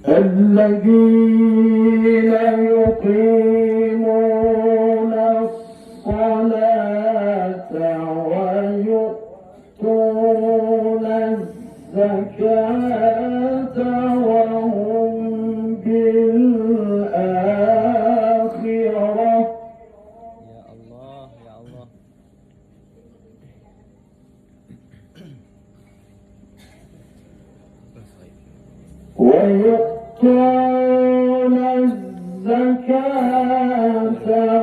الذين يقيمون الصلاة ويؤتون الزكاة وهم بالآخرة يا الله يا الله ويؤتون الزكاة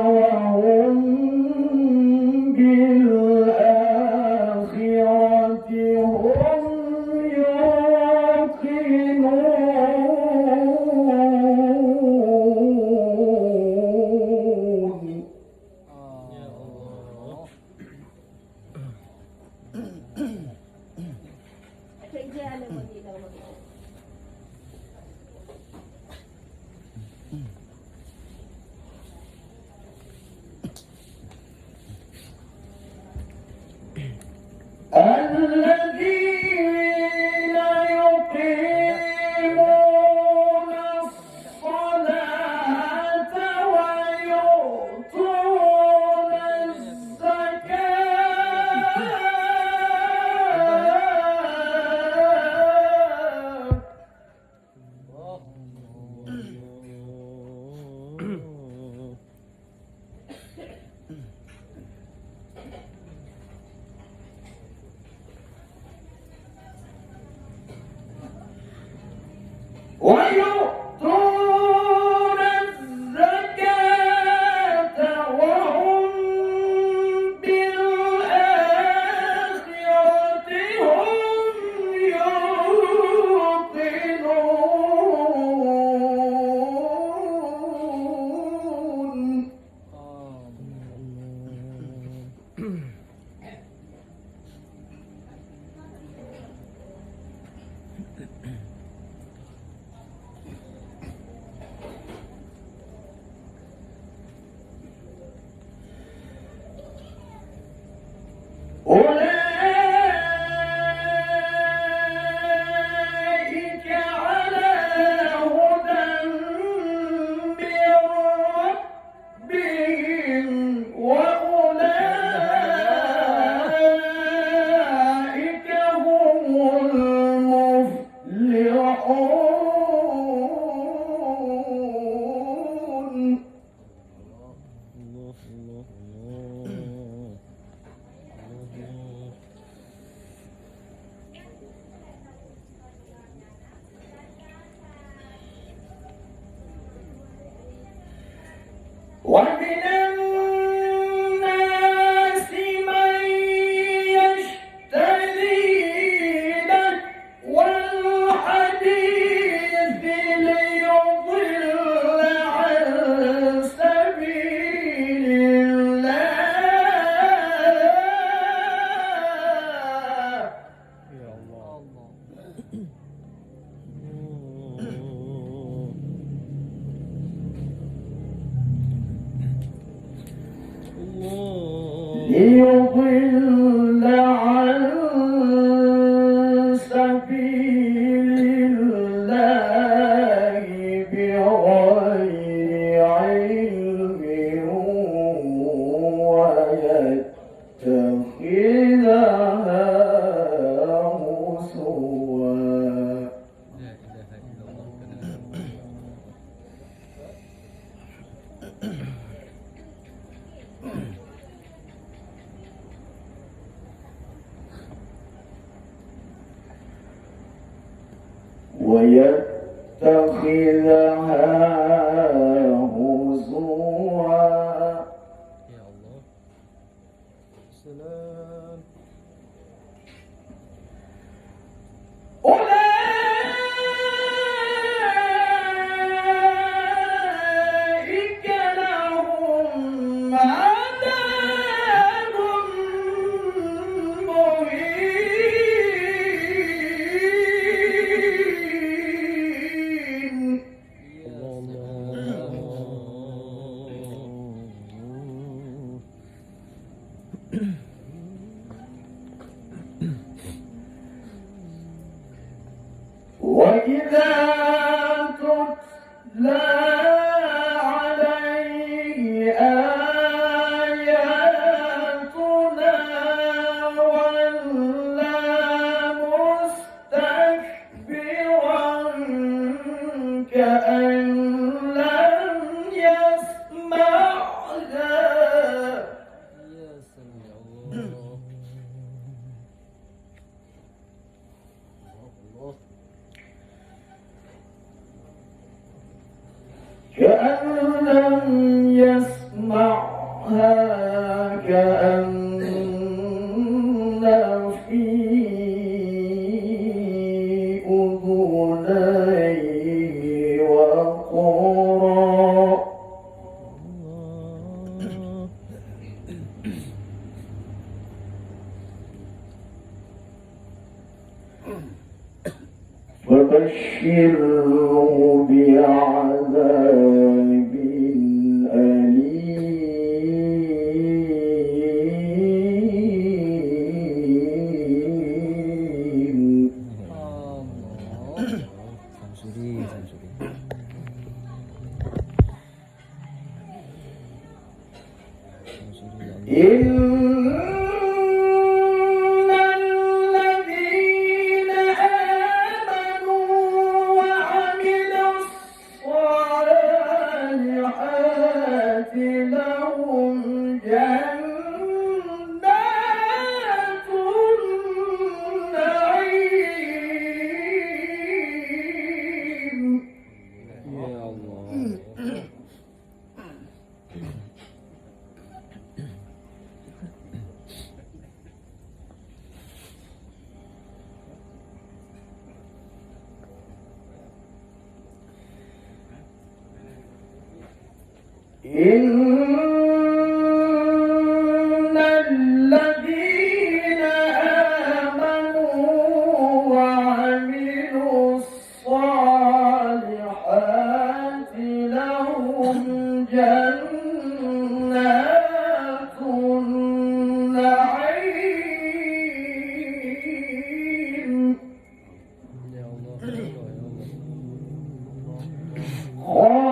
وهم بالآخرة هم يوقنون يا الله الذين يقيمون الصلاة ويؤتون الزكاة ويؤتون الزكاة وهم بالآخرة هم يوقنون أولئك على هدى من ربهم وأولئك هم المفلحون الله الله الله ومن الناس من يشتري لهو الحديث ليضل عن سبيل الله يا الله ليضل عن سبيل الله بغير علم ويتخذها هزوا لا إله إلا الله ويتخذها هزوا يا الله سلام أولئك لهم عذاب مهين يا وإذا عليه آياتنا ولى مستكبرا كأن لم يسمعها يا سميع الله. الله. كأن لم يسمعها كأن في أذنيه وقرا الله. فبشره بعذاب أليم Allah. Samsuri, Samsuri. Samsuri ya Allah. إن الذين آمنوا وعملوا الصالحات لهم جنات النعيم Ya Allah. إن الذين آمنوا وعملوا الصالحات لهم جنات النعيم Ya Allah. Ya Allah. خالدين